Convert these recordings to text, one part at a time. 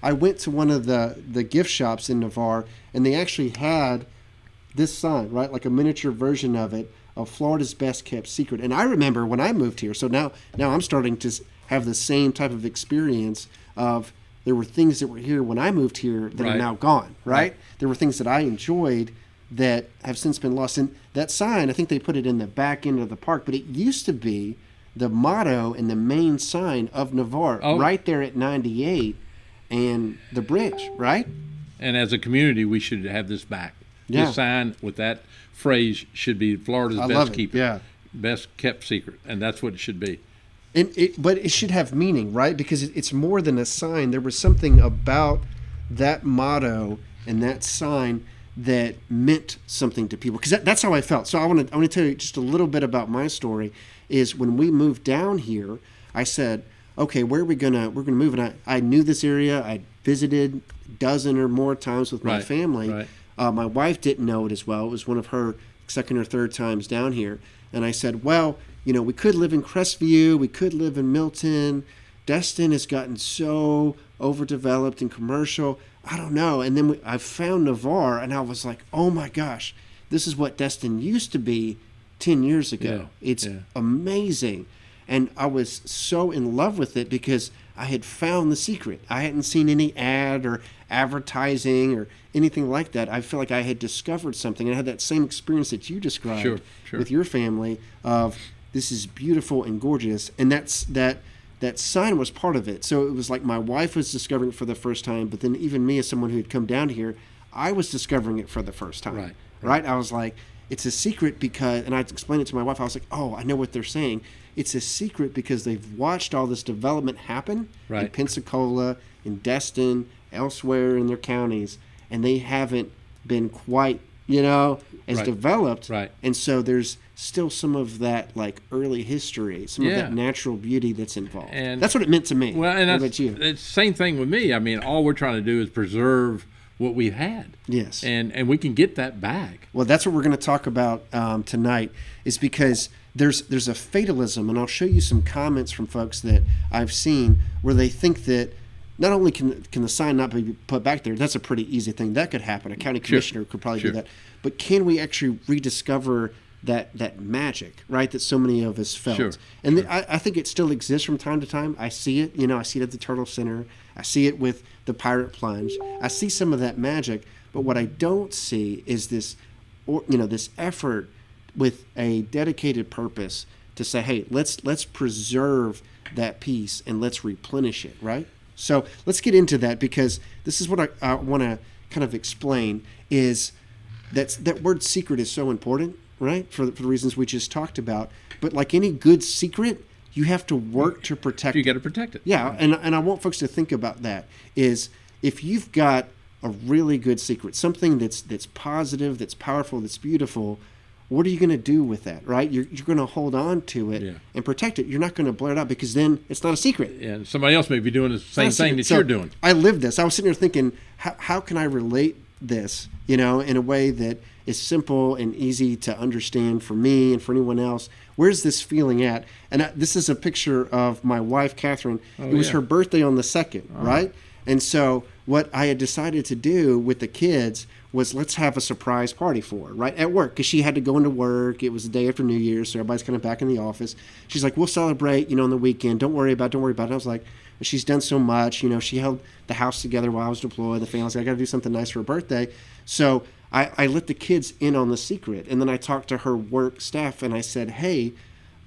I went to one of the gift shops in Navarre, and they actually had this sign, right, like a miniature version of it, of Florida's best kept secret. And I remember when I moved here, so now I'm starting to have the same type of experience of there were things that were here when I moved here that are now gone, right? There were things that I enjoyed that have since been lost. And that sign, I think they put it in the back end of the park, but it used to be the motto and the main sign of Navarre, right there at 98 and the bridge, right? And as a community, we should have this back. Yeah. This sign with that phrase should be Florida's best kept secret, and that's what it should be. But it should have meaning, right? Because it's more than a sign. There was something about that motto and that sign that meant something to people. Because that's how I felt. So I want to tell you just a little bit about my story. Is when we moved down here, I said, okay, where are we gonna move? And I knew this area. I visited a dozen or more times with my family. Right. My wife didn't know it as well. It was one of her second or third times down here. And I said, well, we could live in Crestview. We could live in Milton. Destin has gotten so overdeveloped and commercial. I don't know. And then I found Navarre, and I was like, oh, my gosh, this is what Destin used to be 10 years ago. It's amazing. And I was so in love with it because I had found the secret. I hadn't seen any ad or advertising or anything like that. I feel like I had discovered something. I had that same experience that you described with your family of this is beautiful and gorgeous. And that sign was part of it. So it was like my wife was discovering it for the first time, but then even me as someone who had come down here, I was discovering it for the first time. Right? I was like, it's a secret because, and I explained it to my wife, I was like, oh, I know what they're saying. It's a secret because they've watched all this development happen in Pensacola, in Destin, elsewhere in their counties, and they haven't been quite, as developed. And so there's still some of that like early history, some of that natural beauty that's involved. And that's what it meant to me. Well, and what about you? It's the same thing with me. I mean, all we're trying to do is preserve what we've had. Yes. And we can get that back. Well, that's what we're going to talk about tonight, is because there's a fatalism, and I'll show you some comments from folks that I've seen where they think that not only can the sign not be put back there, that's a pretty easy thing. That could happen. A county commissioner could probably do that. But can we actually rediscover that magic, right, that so many of us felt? And I think it still exists from time to time. I see it. I see it at the Turtle Center. I see it with the Pirate Plunge. I see some of that magic. But what I don't see is this effort with a dedicated purpose to say, hey, let's preserve that piece and let's replenish it, right? So let's get into that, because this is what I want to kind of explain, is that word secret is so important, right, for the reasons we just talked about. But like any good secret, you have to work to protect it. You got to protect it. Yeah, and I want folks to think about that, is if you've got a really good secret, something that's positive, that's powerful, that's beautiful, what are you going to do with that, right? You're going to hold on to it and protect it. You're not going to blurt it out, because then it's not a secret. Yeah, somebody else may be doing the same thing that you're doing. I lived this. I was sitting there thinking, how can I relate this, in a way that is simple and easy to understand for me and for anyone else? Where's this feeling at? And this is a picture of my wife, Catherine. It was her birthday on the 2nd, right? And so what I had decided to do with the kids was, let's have a surprise party for her, right, at work, because she had to go into work. It was the day after New Year's, so everybody's kind of back in the office. She's like, we'll celebrate, on the weekend. Don't worry about it. And I was like, she's done so much. She held the house together while I was deployed. The family's like, I got to do something nice for her birthday. So I let the kids in on the secret, and then I talked to her work staff, and I said, hey,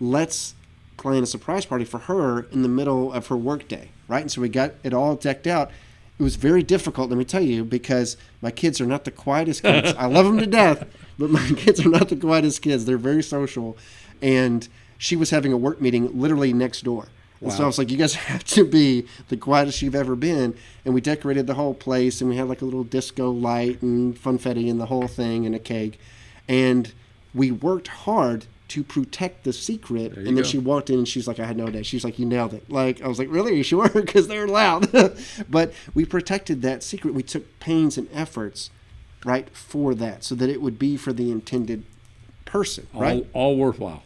let's plan a surprise party for her in the middle of her work day, right? And so we got it all decked out. It was very difficult, let me tell you, because my kids are not the quietest kids. I love them to death, but my kids are not the quietest kids. They're very social. And she was having a work meeting literally next door. And so I was like, you guys have to be the quietest you've ever been. And we decorated the whole place, and we had like a little disco light and funfetti and the whole thing and a cake. And we worked hard to protect the secret. And then she walked in and she's like, I had no idea. She's like, you nailed it. Like, I was like, really? Are you sure? Because they're loud. But we protected that secret. We took pains and efforts, right, for that, so that it would be for the intended person, right? All worthwhile.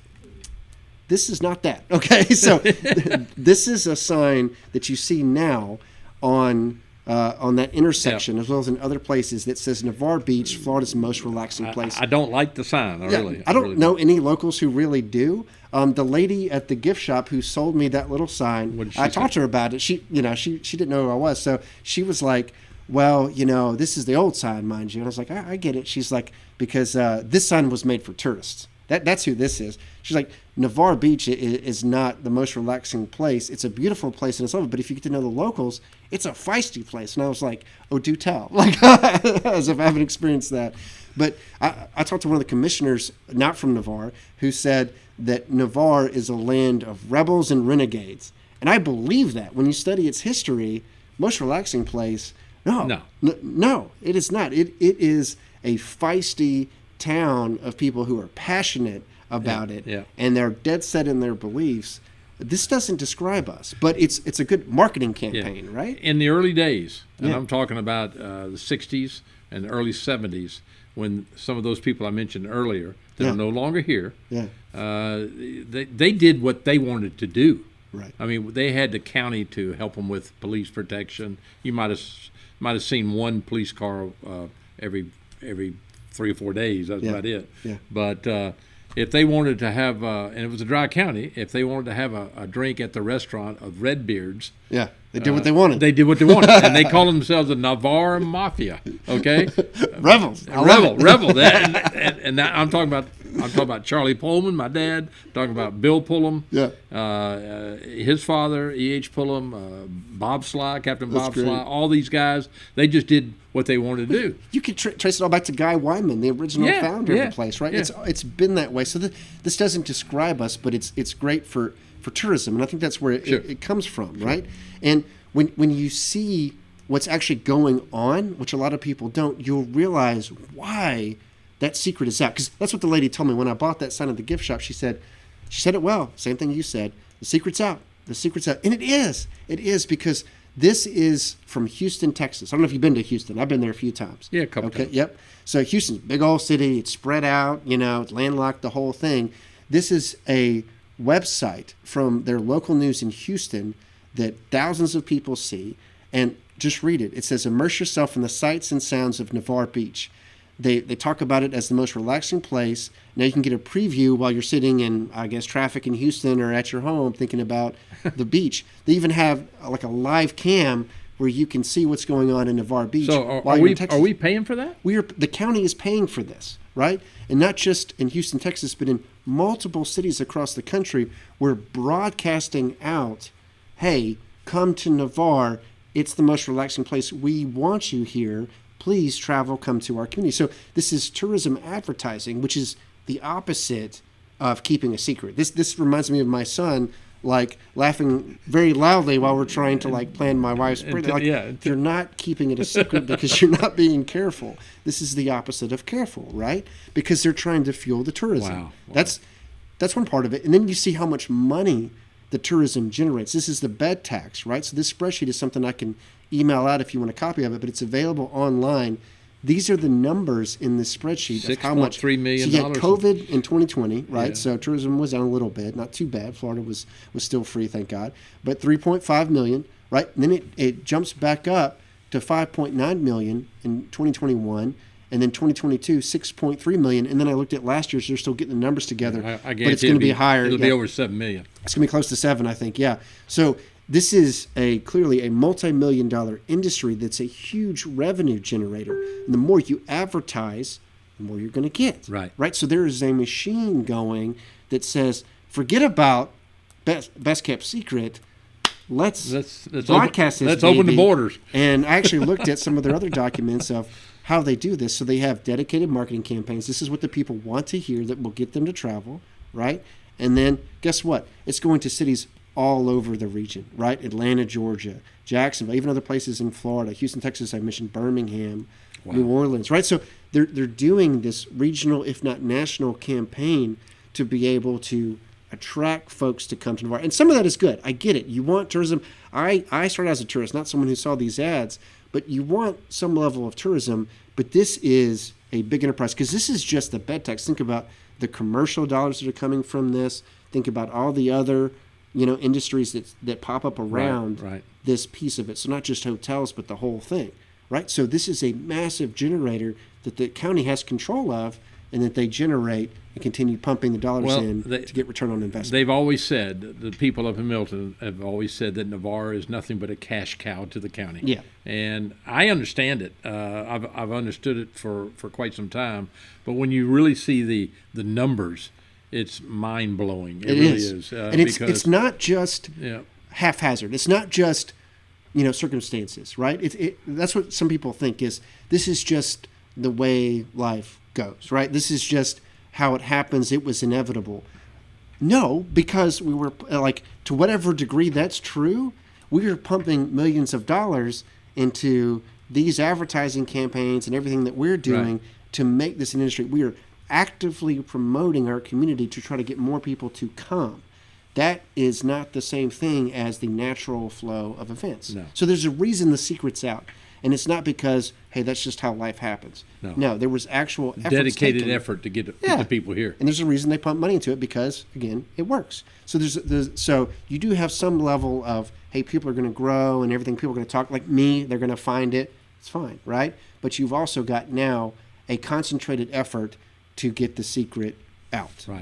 This is not that. Okay. So this is a sign that you see now on on that intersection, as well as in other places, that says Navarre Beach, Florida's most relaxing place. I don't like the sign. I don't know any locals who really do. The lady at the gift shop who sold me that little sign, I talked to her about it. She didn't know who I was, so she was like, "Well, this is the old sign, mind you." And I was like, I get it. She's like, because this sign was made for tourists. That's who this is. She's like, Navarre Beach is not the most relaxing place. It's a beautiful place in itself, but if you get to know the locals, it's a feisty place. And I was like, oh, do tell. Like, as if I haven't experienced that. But I talked to one of the commissioners, not from Navarre, who said that Navarre is a land of rebels and renegades. And I believe that. When you study its history, most relaxing place, no, it is not. It is a feisty town of people who are passionate about it, and they're dead set in their beliefs. This doesn't describe us, but it's a good marketing campaign, right? In the early days, and I'm talking about the 60s and the early 70s, when some of those people I mentioned earlier that are no longer here, they did what they wanted to do. Right. I mean, they had the county to help them with police protection. You might have seen one police car every 3 or 4 days. That's about it. Yeah. But if they wanted to have, and it was a dry county, if they wanted to have a drink at the restaurant of Redbeards, they did what they wanted. They did what they wanted, and they called themselves the Navarre Mafia. Okay, rebels, rebel. And that, I'm talking about Charlie Pullman, my dad. Talking about Bill Pullum, his father, E.H. Pullum, Bob Sly, Captain Bob Sly. All these guys, they just did what they wanted to do. You could trace it all back to Guy Wyman, the original founder of the place, right? Yeah. It's been that way. So this doesn't describe us, but it's great for tourism, and I think that's where it comes from, right? And when you see what's actually going on, which a lot of people don't, you'll realize why that secret is out. Because that's what the lady told me when I bought that sign at the gift shop. She said it well. Same thing you said. The secret's out. The secret's out. And it is. It is, because this is from Houston, Texas. I don't know if you've been to Houston. I've been there a few times. Yeah, a couple times. Yep. So Houston's a big old city. It's spread out. It's landlocked, the whole thing. This is a website from their local news in Houston that thousands of people see. And just read it. It says, immerse yourself in the sights and sounds of Navarre Beach. They talk about it as the most relaxing place. Now you can get a preview while you're sitting in, I guess, traffic in Houston or at your home thinking about the beach. They even have like a live cam where you can see what's going on in Navarre Beach. So are we paying for that? The county is paying for this, right? And not just in Houston, Texas, but in multiple cities across the country. We're broadcasting out, hey, come to Navarre. It's the most relaxing place. We want you here. Please travel, come to our community. So this is tourism advertising, which is the opposite of keeping a secret. This reminds me of my son, like laughing very loudly while we're trying to like plan my wife's birthday. Like, you're not keeping it a secret because you're not being careful. This is the opposite of careful, right? Because they're trying to fuel the tourism. Wow. That's one part of it. And then you see how much money the tourism generates. This is the bed tax, right? So this spreadsheet is something I can email out if you want a copy of it, but it's available online. These are the numbers in this spreadsheet of how much. $6.3 million. So you had COVID in 2020, right? Yeah. So tourism was down a little bit, not too bad. Florida was still free, thank God. But 3.5 million, right? And then it jumps back up to 5.9 million in 2021. And then 2022, 6.3 million. And then I looked at last year, so they're still getting the numbers together. I but it's going to be higher. It'll be over 7 million. It's going to be close to 7, I think, yeah. So this is clearly a multi-million-dollar industry that's a huge revenue generator. And the more you advertise, the more you're going to get. Right. So there is a machine going that says, forget about best kept secret. Let's broadcast this. Let's open the borders. And I actually looked at some of their other documents of how they do this. So they have dedicated marketing campaigns. This is what the people want to hear that will get them to travel, right? And then guess what? It's going to cities all over the region, right? Atlanta, Georgia, Jacksonville, even other places in Florida, Houston, Texas, I mentioned Birmingham, New Orleans, right? So they're doing this regional, if not national campaign to be able to attract folks to come to Navarre. And some of that is good. I get it. You want tourism. I started as a tourist, not someone who saw these ads, but you want some level of tourism. But this is a big enterprise because this is just the bed tax. Think about the commercial dollars that are coming from this. Think about all the other industries that pop up around Right. this piece of it. So not just hotels, but the whole thing, right? So this is a massive generator that the county has control of, and that they generate and continue pumping the dollars to get return on investment. They've always said, the people up in Milton have always said that Navarre is nothing but a cash cow to the county. Yeah. And I understand it. I've understood it for quite some time. But when you really see the numbers, it's mind blowing. It really is. And it's not just haphazard. It's not just circumstances, right? That's what some people think is this is just the way life goes, right? This is just how it happens. It was inevitable. No, because we were to whatever degree that's true, we are pumping millions of dollars into these advertising campaigns and everything that we're doing to make this an industry. We are actively promoting our community to try to get more people to come. That is not the same thing as the natural flow of events. No. So there's a reason the secret's out. And it's not because, hey, that's just how life happens. No, there was actual dedicated effort to get the people here. And there's a reason they pump money into it because, again, it works. So so you do have some level of, hey, people are going to grow and everything. People are going to talk like me. They're going to find it. It's fine, right? But you've also got now a concentrated effort to get the secret out. Right.